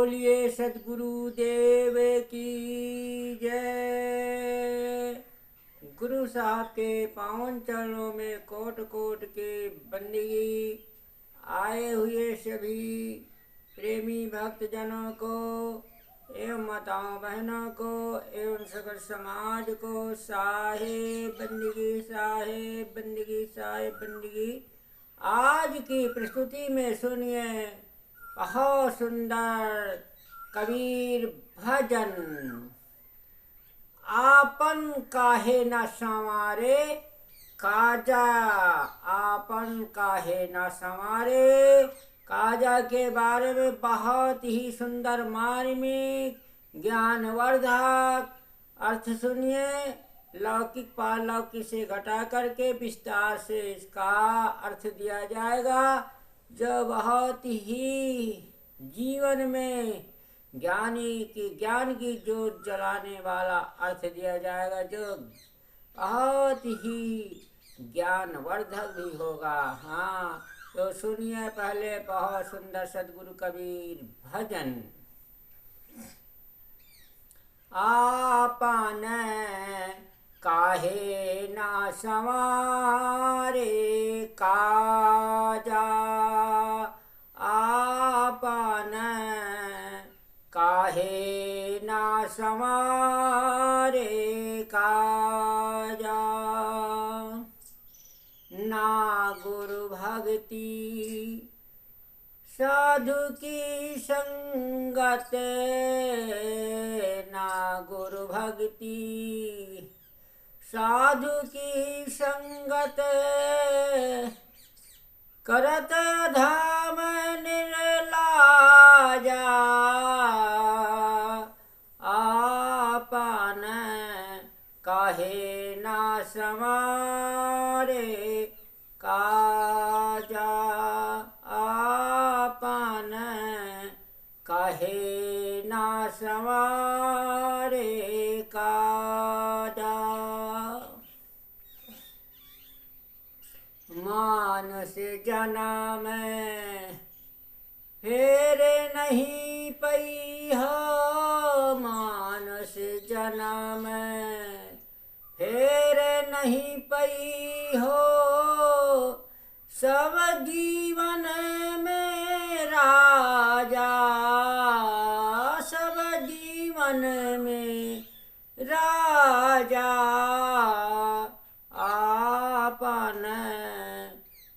बोलिए सद्गुरु देव की जय। गुरु साहब के पावन चरणों में कोट कोट के बंदगी। आए हुए सभी प्रेमी भक्तजनों को एवं माताओं बहनों को एवं सकल समाज को साहेब बंदगी, साहेब बंदगी, साहेब बंदगी। आज की प्रस्तुति में सुनिए बहुत सुंदर कबीर भजन। आपन काहे न संवारे काजा, आपन काहे न संवारे काजा के बारे में बहुत ही सुंदर मार्मिक ज्ञानवर्धक अर्थ सुनिए। लौकिक पारलौकिक से घटा करके विस्तार से इसका अर्थ दिया जाएगा, जो बहुत ही जीवन में ज्ञानी की ज्ञान की जोत जलाने वाला अर्थ दिया जाएगा, जो बहुत ही ज्ञानवर्धक भी होगा। हाँ, तो सुनिए पहले बहुत सुंदर सद्गुरु कबीर भजन। आपन काहे ना संवारे काजा, आपन काहे ना संवारे काजा। ना गुरु भक्ति साधु की संगत, ना गुरु भक्ति साधु की संगत करत धाम निर्लाजा। आपन काहे ना संवारे काजा, आपन काहे ना संवारे काजा। मानस जन्म फेर नहीं पई हो, मानस जन्म फेर नहीं पई हो। सब जीवन में राजा, सब जीवन में राजा। आपन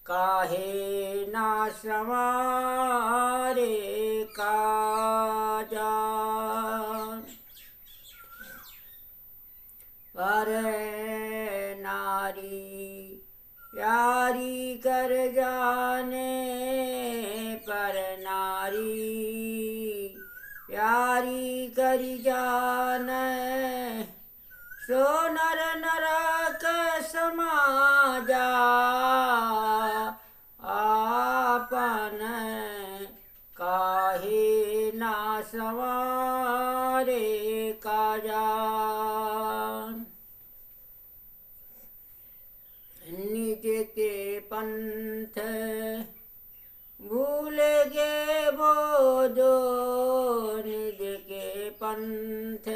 काहे ना संवारे काजा। पर नारी प्यारी कर जाने, पर नारी प्यारी कर जाने। सो नर नरक समाजा, आपन काहे ना संवारे काजा। निज के पंथ भूल गे वो जो, निज के पंथ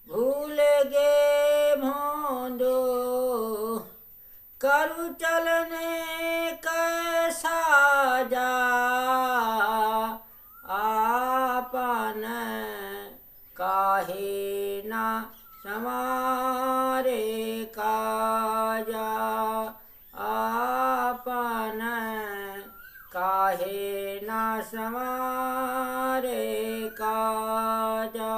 भूल गे भोंदो। करु चलने कैसा जा, आपन काहे ना संवारे काजा। आपन काहे ना संवारे काजा।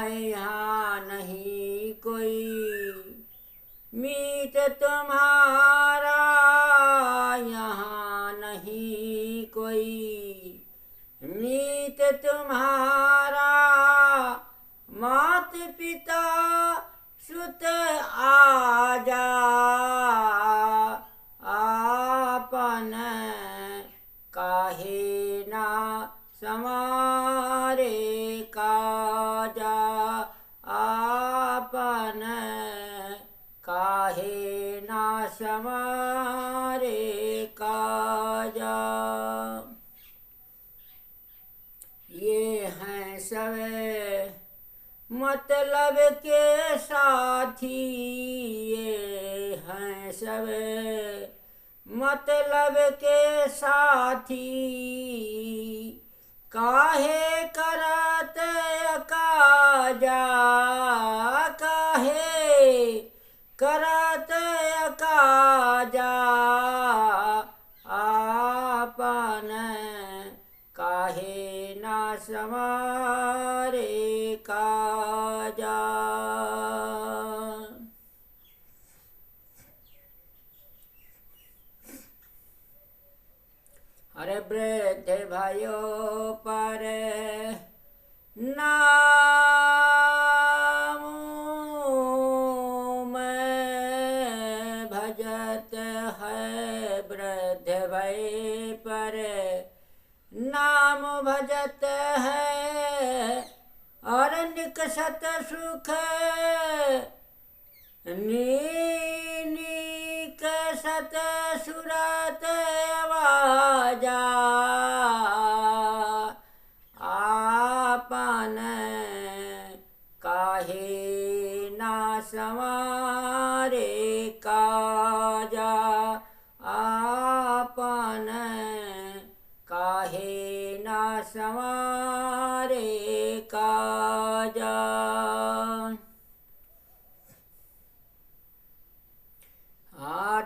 यहाँ नहीं कोई मीत तुम्हारा, यहाँ नहीं कोई मीत तुम्हारा। मात पिता सुत आजा, आपन काहे ना संवारे काजा। समारे काजा। ये हैं सब मतलब के साथी, ये हैं सब मतलब के साथी, काहे करत काजा, काहे करत काजा, आपन काहे ना समारे काजा। अरे वृद्ध भयो पर नाम में भजत है, वृद्ध भय पर नाम भजत है, और निकसत सुख निकसत सुरत आवाजा, आपन काहे ना समारे काजा, आपन काहे ना समारे काजा।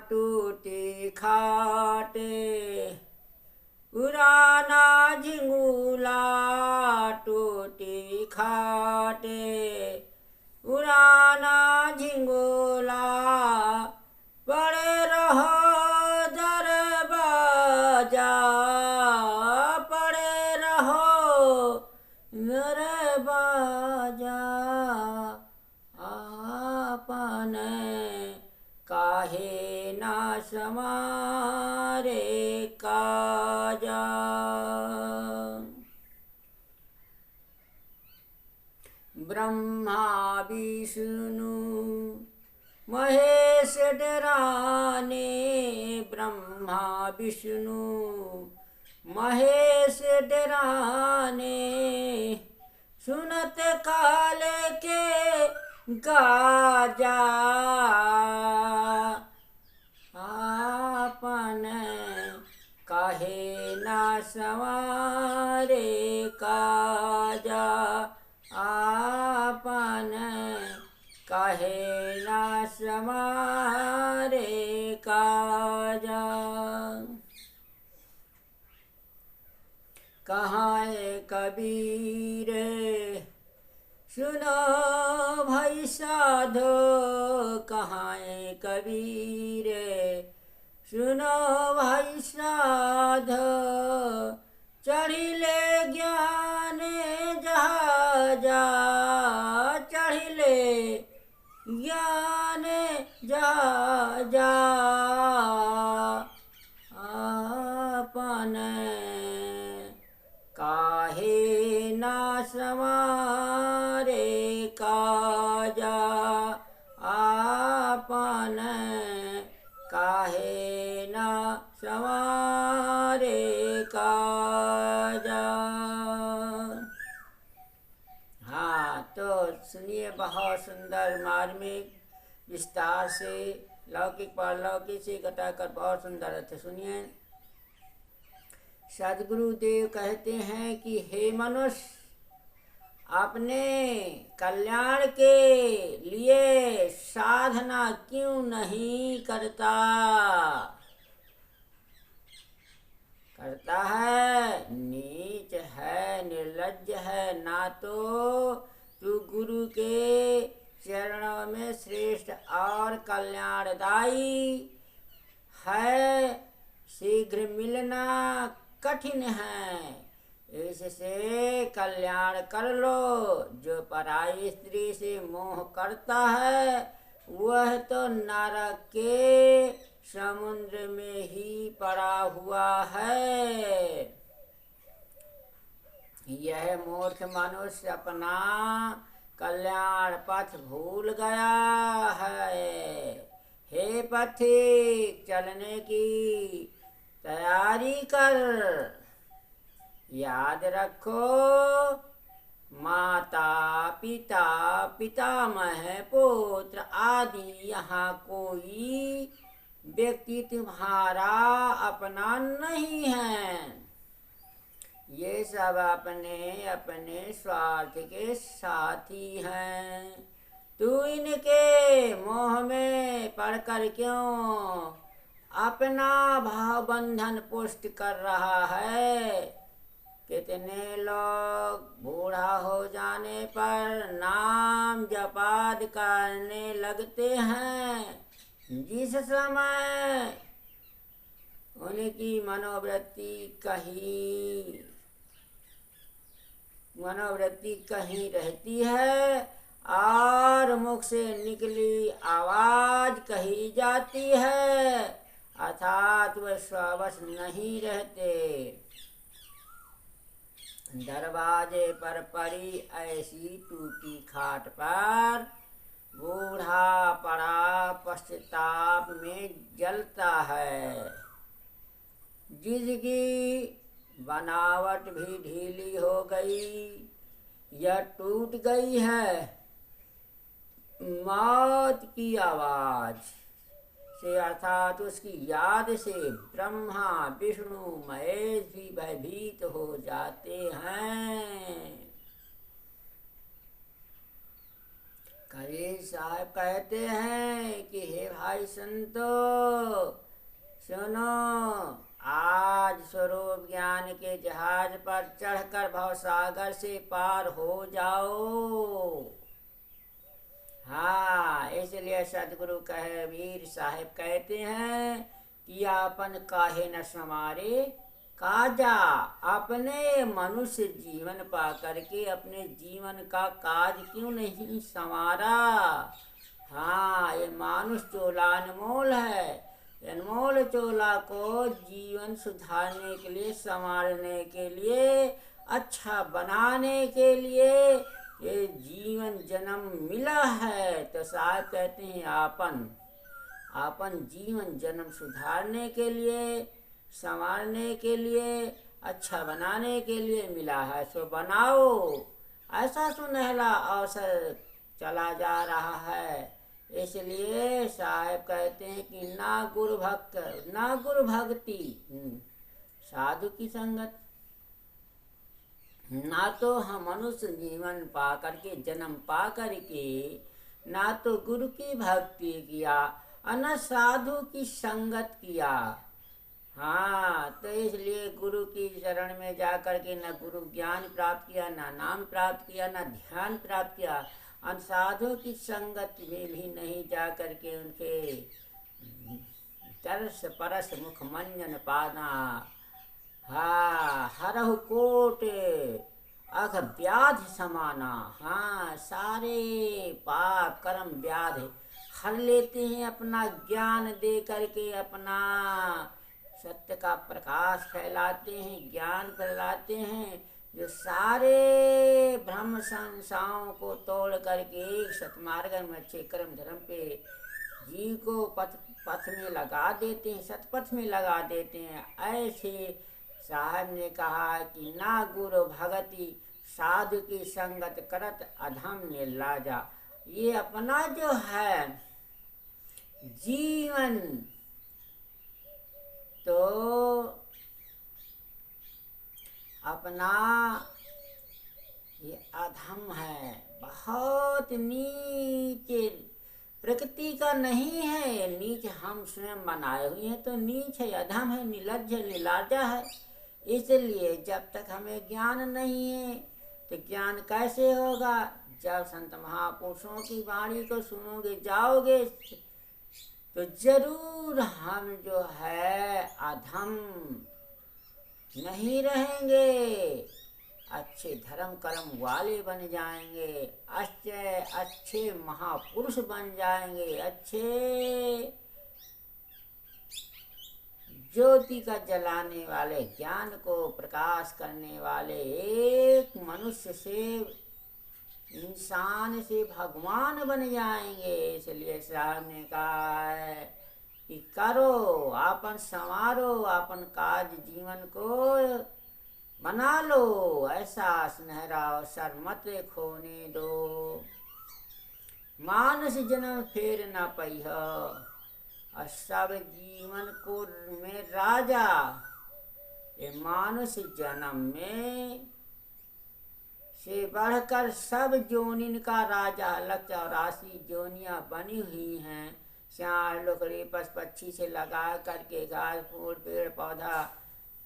टूटी खाटे उराना झिंगुला, टूटी खाटे उराना झिंगुला, पड़े रहो दरवाजा, पड़े रहो दरवाजा, आपन काहे ना समारे काजा। ब्रह्मा विष्णु महेश डराने, ब्रह्मा विष्णु महेश डराने, सुनत काल के गाजा, आपन काहे ना समारे काजा, आपन काहे ना समारे काजा। कहाँ कबीर सुनो भाई साधो, कहाँ कबीर सुनो भाई साधो, चढ़िले ज्ञान जहाजा, चढ़िले ज्ञान जहाजा, आपन काहे ना समारे काजा, आपन काहे ना समारे काजा। हाँ, तो सुनिए, बहुत सुंदर मार्मिक विस्तार से लौकिक पारलौकिक से घटाकर बहुत सुंदर अर्थ सुनिए। सदगुरुदेव कहते हैं कि हे मनुष्य, अपने कल्याण के लिए साधना क्यों नहीं करता? करता है, नीच है, निर्लज्ज है, ना तो तू गुरु के चरणों में श्रेष्ठ और कल्याणदायी है, शीघ्र मिलना कठिन है, इससे कल्याण कर लो। जो पराई स्त्री से मोह करता है वह तो नरक के समुद्र में ही पड़ा हुआ है। यह मूर्ख मनुष्य अपना कल्याण पथ भूल गया है। हे हे पथिक चलने की तैयारी कर। याद रखो माता पिता पितामह पुत्र आदि यहाँ कोई व्यक्ति तुम्हारा अपना नहीं है। ये सब अपने अपने स्वार्थ के साथी हैं। तू इनके मोह में पड़कर क्यों अपना भाव बंधन पुष्ट कर रहा है। कितने लोग बूढ़ा हो जाने पर नाम जपाद करने लगते हैं। जिस समय उनकी मनोवृत्ति कहीं रहती है और मुख से निकली आवाज कही जाती है, अर्थात वे स्ववश नहीं रहते। दरवाजे पर पड़ी ऐसी टूटी खाट पर बूढ़ा पड़ा पश्चाताप में जलता है, जिसकी बनावट भी ढीली हो गई या टूट गई है। मौत की आवाज से अर्थात उसकी याद से ब्रह्मा विष्णु महेश भी भयभीत हो जाते हैं। कबीर साहब कहते हैं कि हे भाई संतो सुनो, आज स्वरूप ज्ञान के जहाज पर चढ़कर भवसागर से पार हो जाओ। हाँ, इसलिए सदगुरु कबीर साहब कहते हैं कि आपन काहे न संवारे काजा। अपने मनुष्य जीवन पा करके अपने जीवन का काज क्यों नहीं संवारा। हाँ, ये मानुष चोला अनमोल है। अनमोल चोला को जीवन सुधारने के लिए, संवारने के लिए, अच्छा बनाने के लिए ये जीवन जन्म मिला है। तो साहब कहते हैं आपन जीवन जन्म सुधारने के लिए, संवारने के लिए, अच्छा बनाने के लिए मिला है, सो बनाओ। ऐसा सुनहला अवसर चला जा रहा है। इसलिए साहब कहते हैं कि ना गुरु भक्ति साधु की संगत, ना तो हम मनुष्य जीवन पा करके जन्म पा करके ना तो गुरु की भक्ति किया और न साधु की संगत किया। हाँ, तो इसलिए गुरु की शरण में जा करके न गुरु ज्ञान प्राप्त किया, ना नाम प्राप्त किया, ना ध्यान प्राप्त किया, और साधु की संगत में भी नहीं जा करके उनके तरस परस मुख मंजन पाना। हाँ, हरहु कोट अघ व्याधि समाना। हाँ, सारे पाप कर्म व्याधि हर लेते हैं अपना ज्ञान दे करके, अपना सत्य का प्रकाश फैलाते हैं, ज्ञान फैलाते हैं, जो सारे भ्रम संशयों को तोड़ करके एक सतमार्ग में अच्छे कर्म धर्म पे जीव को पथ में लगा देते हैं, सतपथ में लगा देते हैं। ऐसे साहब ने कहा कि ना गुरु भगति साधु की संगत करत अधम निर्लाजा। ये अपना जो है जीवन तो अपना ये अधम है, बहुत नीचे, प्रकृति का नहीं है। नीच हम स्वयं बनाए हुए हैं, तो नीच है, अधम है, निर्लज्ज निलाजा है। इसलिए जब तक हमें ज्ञान नहीं है तो ज्ञान कैसे होगा। जब संत महापुरुषों की वाणी को सुनोगे जाओगे तो जरूर हम जो है अधम नहीं रहेंगे, अच्छे धर्म कर्म वाले बन जाएंगे, अच्छे महापुरुष बन जाएंगे, अच्छे ज्योति का जलाने वाले, ज्ञान को प्रकाश करने वाले, एक मनुष्य से इंसान से भगवान बन जाएंगे। इसलिए साहब ने कहा है कि करो आपन संवारो, आपन काज जीवन को बना लो, ऐसा सुनहरा अवसर मत खोने दो। मानुष जन्म फेर न पैह, और सब जीवन को में राजा। ये मानुष जन्म में से बढ़कर सब जोनिन का राजा। 184 जोनियां बनी हुई हैं, श्यार लुकड़ी पशु पक्षी से लगा करके, घास फूल पेड़ पौधा,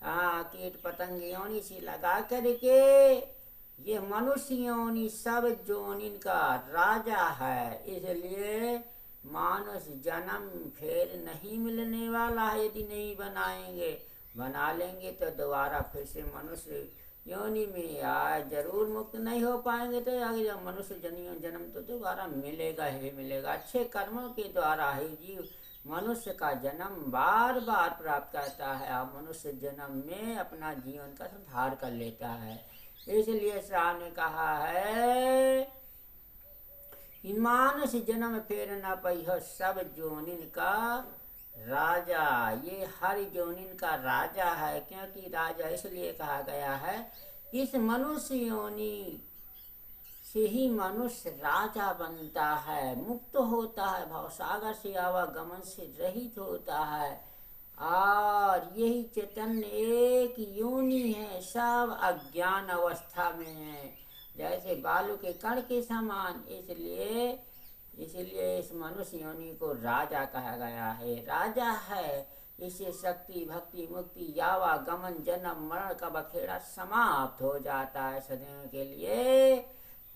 हाँ कीट पतंग योनि से लगा करके ये मनुष्य योनि सब जोनिन का राजा है। इसलिए मानुष जन्म फिर नहीं मिलने वाला है। यदि नहीं बनाएंगे, बना लेंगे तो दोबारा फिर से मनुष्य योनि में आए, जरूर मुक्त नहीं हो पाएंगे। तो आगे मनुष्य जन्म तो दोबारा मिलेगा ही मिलेगा। अच्छे कर्मों के द्वारा ही जीव मनुष्य का जन्म बार बार प्राप्त करता है और मनुष्य जन्म में अपना जीवन का सुधार कर लेता है। इसलिए शाह ने कहा है कि मानुष जन्म फेर न पैह, सब जोनिन का राजा। ये हर जोनिन का राजा है। क्योंकि राजा इसलिए कहा गया है, इस मनुष्य योनि से ही मनुष्य राजा बनता है, मुक्त होता है, भवसागर से आवागमन से रहित होता है। और यही चैतन्य एक योनि है, सब अज्ञान अवस्था में है, जैसे बालू के कण के समान। इसलिए इस मनुष्य योनि को राजा कहा गया है। राजा है, इससे शक्ति भक्ति मुक्ति यावागमन जन्म मरण का बखेड़ा समाप्त हो जाता है सदैव के लिए।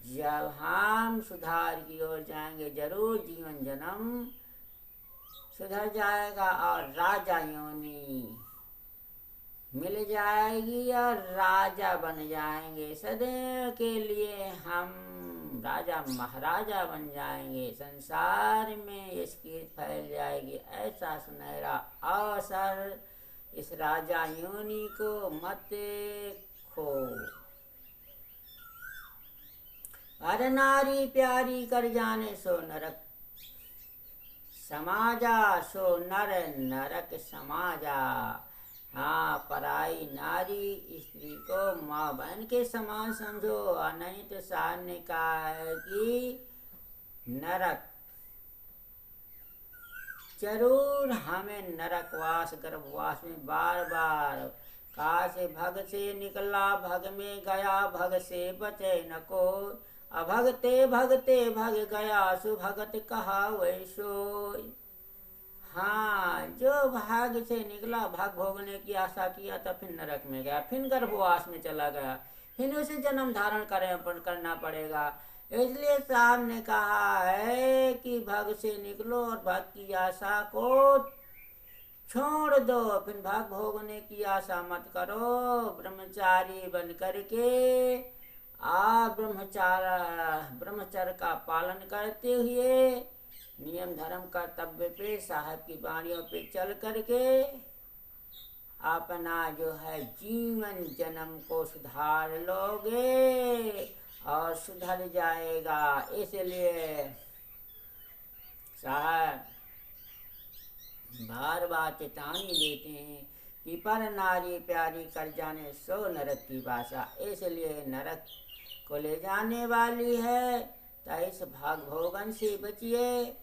जब हम सुधार की ओर जाएंगे, जरूर जीवन जन्म सुधर जाएगा और राजा योनि मिल जाएगी और राजा बन जाएंगे। सदैव के लिए हम राजा महाराजा बन जाएंगे, संसार में इसकी फैल जाएगी। ऐसा सुनहरा अवसर इस राजा योनि को मत खो। हर नारी प्यारी कर जाने सो नरक समाजा, सो नर नरक समाजा। हाँ, पराई नारी स्त्री को माँ बहन के समान समझो। और नहीं तो शाह ने कहा है कि नरक जरूर हमें नरकवास गर्भवास में बार बार, कहा से भग से निकला भग में गया, भग से बचे न को। अभगते भगते भग गया, सुभगत कहा वैसो। हाँ, जो भाग से निकला, भाग भोगने की आशा किया, तब फिर नरक में गया, फिर गर्भवास में चला गया, फिर उसे जन्म धारण करना पड़ेगा। इसलिए साहब ने कहा है कि भाग से निकलो और भाग की आशा को छोड़ दो, फिर भाग भोगने की आशा मत करो। ब्रह्मचारी बन करके ब्रह्मचर्य का पालन करते हुए नियम धर्म कर्तव्य पे, साहब की वाणियों पे चल करके अपना जो है जीवन जन्म को सुधार लोगे और सुधर जाएगा। इसलिए साहब बार बार चेतावनी देते हैं कि पर नारी प्यारी कर जाने सो नरक की भाषा। इसलिए नरक को ले जाने वाली है, तो इस भाग भोगन से बचिए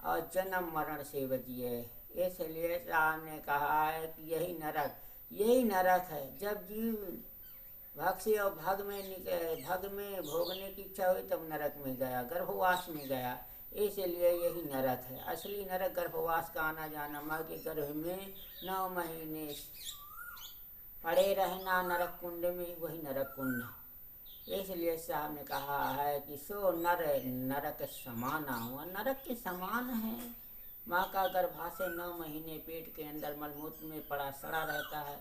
और जन्म मरण से बचिए। इसलिए राम ने कहा है कि यही नरक है। जब जीव भग से और भग में भोगने की इच्छा हुई, तब नरक में गया, गर्भवास में गया। इसलिए यही नरक है। असली नरक गर्भवास का आना जाना, माँ के गर्भ में 9 महीने पड़े रहना नरक कुंड में, वही नरक कुंड है। इसलिए साहब ने कहा है कि सो नर नरक समाना हुआ, नरक के समान है। माँ का गर्भाशय 9 महीने पेट के अंदर मलमूत्र में पड़ा सड़ा रहता है।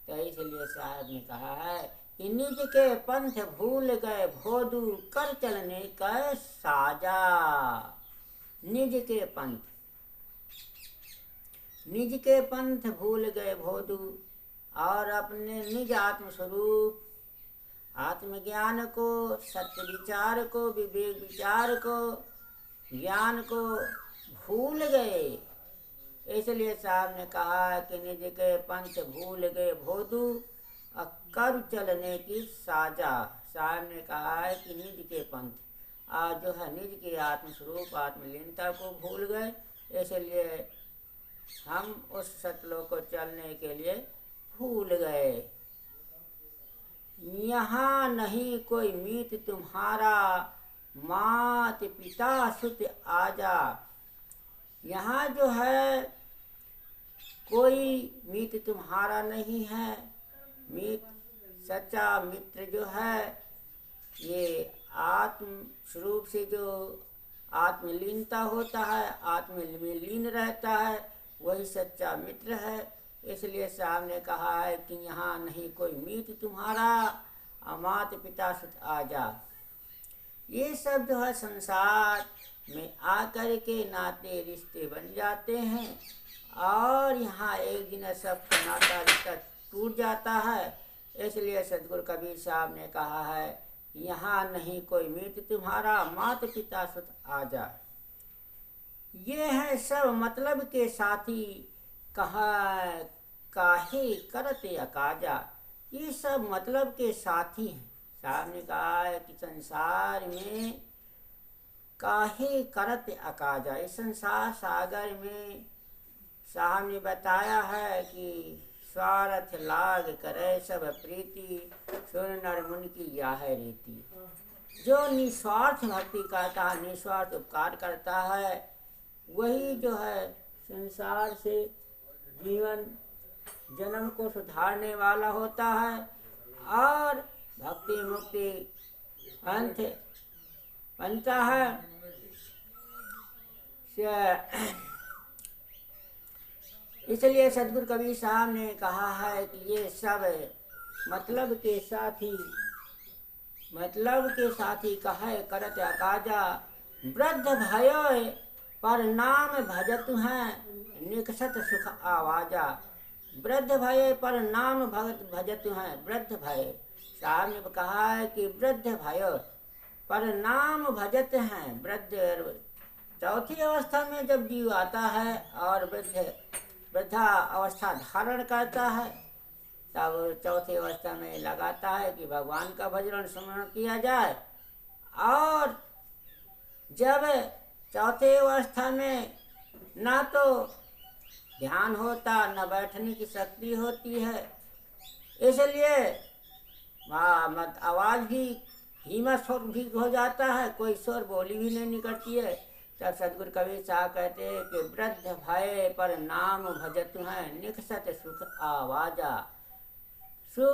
तो इसलिए साहब ने कहा है कि निज के पंथ भूल गए भोदू, कर चलने का साजा। निज के पंथ भूल गए भोदू, और अपने निज आत्मस्वरूप आत्मज्ञान को, सत्य विचार को, विवेक विचार को, ज्ञान को भूल गए। इसलिए साहब ने कहा कि निज के पंथ भूल गए भोदू, कर चलने की साजा। साहब ने कहा है कि निज के पंथ, आज जो है निज के आत्मस्वरूप आत्मलीनता को भूल गए, इसलिए हम उस सतलोक को चलने के लिए भूल गए। यहाँ नहीं कोई मीत तुम्हारा, मात पिता सुत आजा। यहाँ जो है कोई मीत तुम्हारा नहीं है। मीत सच्चा मित्र जो है ये आत्म स्वरूप से जो आत्मलीनता होता है, आत्म में लीन रहता है, वही सच्चा मित्र है। इसलिए साहब ने कहा है कि यहाँ नहीं कोई मीत तुम्हारा, मात पिता सुत आजा। ये सब जो है संसार में आकर के नाते रिश्ते बन जाते हैं और यहाँ एक दिन सबका नाता रिश्ता टूट जाता है। इसलिए सदगुरु कबीर साहब ने कहा है यहाँ नहीं कोई मीत तुम्हारा, मात पिता सुत आजा। ये है सब मतलब के साथी, कहा काहे करते अकाजा। ये सब मतलब के साथी हैं। साहब ने कहा है कि संसार में काहे करत अकाजा, इस संसार सागर में साहब ने बताया है कि स्वार्थ लाग करे सब प्रीति, सुन नर मुनि की यह रीति। जो निस्वार्थ भक्ति करता है, निस्वार्थ उपकार करता है, वही जो है संसार से जीवन जन्म को सुधारने वाला होता है और भक्ति मुक्ति पंथ बनता है। इसलिए सदगुरु कबीर साहब ने कहा है कि ये सब मतलब के साथी कहे करत अकाजा। वृद्ध भयो पर नाम भजत हैं, निकसत सुख आवाजा। वृद्ध भय पर नाम भजत हैं, वृद्ध भय। साहब ने कहा है कि वृद्ध भय पर नाम भजत हैं। वृद्ध चौथी अवस्था में जब जीव आता है और वृद्धा अवस्था धारण करता है, तब चौथी अवस्था में लगाता है कि भगवान का भजन स्मरण किया जाए। और जब चौथे अवस्था में ना तो ध्यान होता, न बैठने की शक्ति होती है, इसलिए आवाज़ भी धीमा स्वर भी हो जाता है, कोई स्वर बोली भी नहीं निकलती है। तब सदगुरु कबीर साहब कहते हैं कि वृद्ध भय पर नाम भजत हैं, निकसत सुख आवाजा। सो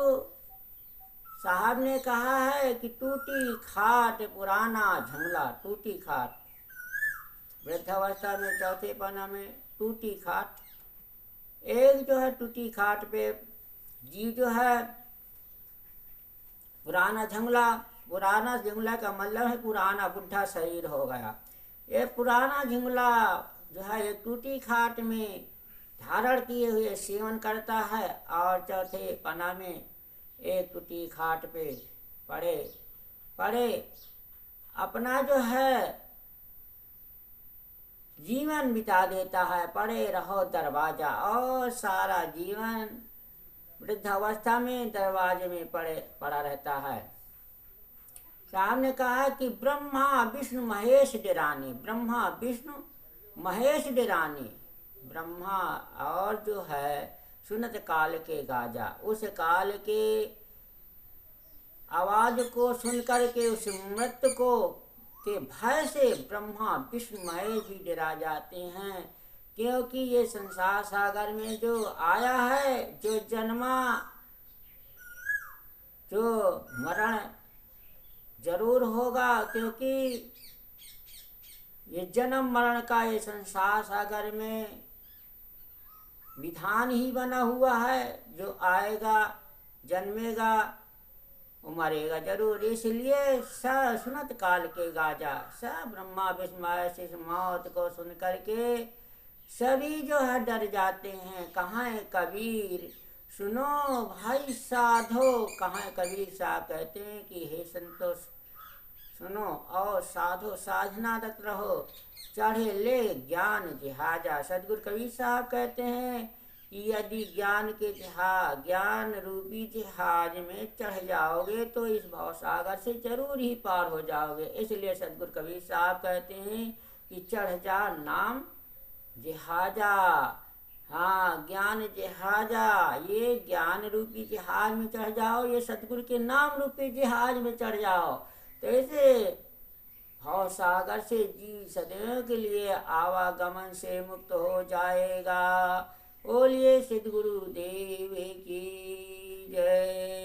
साहब ने कहा है कि टूटी खाट पुराना झंगला। टूटी खाट, वृद्धावस्था में चौथे पन्ना में टूटी खाट, एक जो है टूटी खाट पे जीव जो है पुराना झंगला। पुराना झंगला का मतलब है पुराना बुढ़ा शरीर हो गया। ये पुराना झंगला जो है एक टूटी खाट में धारण किए हुए सेवन करता है और चौथे पन्ना में एक टूटी खाट पे पड़े अपना जो है जीवन बिता देता है। पड़े रहो दरवाजा, और सारा जीवन वृद्धावस्था में दरवाजे में पड़ा रहता है। साहब ने कहा कि ब्रह्मा विष्णु महेश डेरानी। ब्रह्मा विष्णु महेश डेरानी। ब्रह्मा और जो है सुनत काल के गाजा, उस काल के आवाज को सुनकर के उस मृत्यु को के भय से ब्रह्मा विष्णु महेश भी डरा जाते हैं। क्योंकि ये संसार सागर में जो आया है, जो जन्मा, जो मरण जरूर होगा, क्योंकि ये जन्म मरण का ये संसार सागर में विधान ही बना हुआ है। जो आएगा, जन्मेगा, वो मरेगा जरूर। इसलिए सुनत काल के गाजा, सब ब्रह्मा विष्णु महेश इस मौत को सुन करके सभी जो है डर जाते हैं। कहाँ है कबीर, सुनो भाई साधो। कहाँ है कबीर साहब कहते हैं कि हे संतोष सुनो और साधो साधनारत रहो, चढ़े ले ज्ञान जहाजा। सदगुरु कबीर साहब कहते हैं कि यदि ज्ञान रूपी जहाज में चढ़ जाओगे तो इस भवसागर से जरूर ही पार हो जाओगे। इसलिए सदगुरु कबीर साहब कहते हैं कि चढ़ जा नाम जहाजा। हाँ, ज्ञान जहाजा, ये ज्ञान रूपी जहाज में चढ़ जाओ, ये सतगुरु के नाम रूपी जहाज में चढ़ जाओ, तो ऐसे भव सागर से जी सदैव के लिए आवागमन से मुक्त हो जाएगा। बोलिए सद्गुरु देव की जय।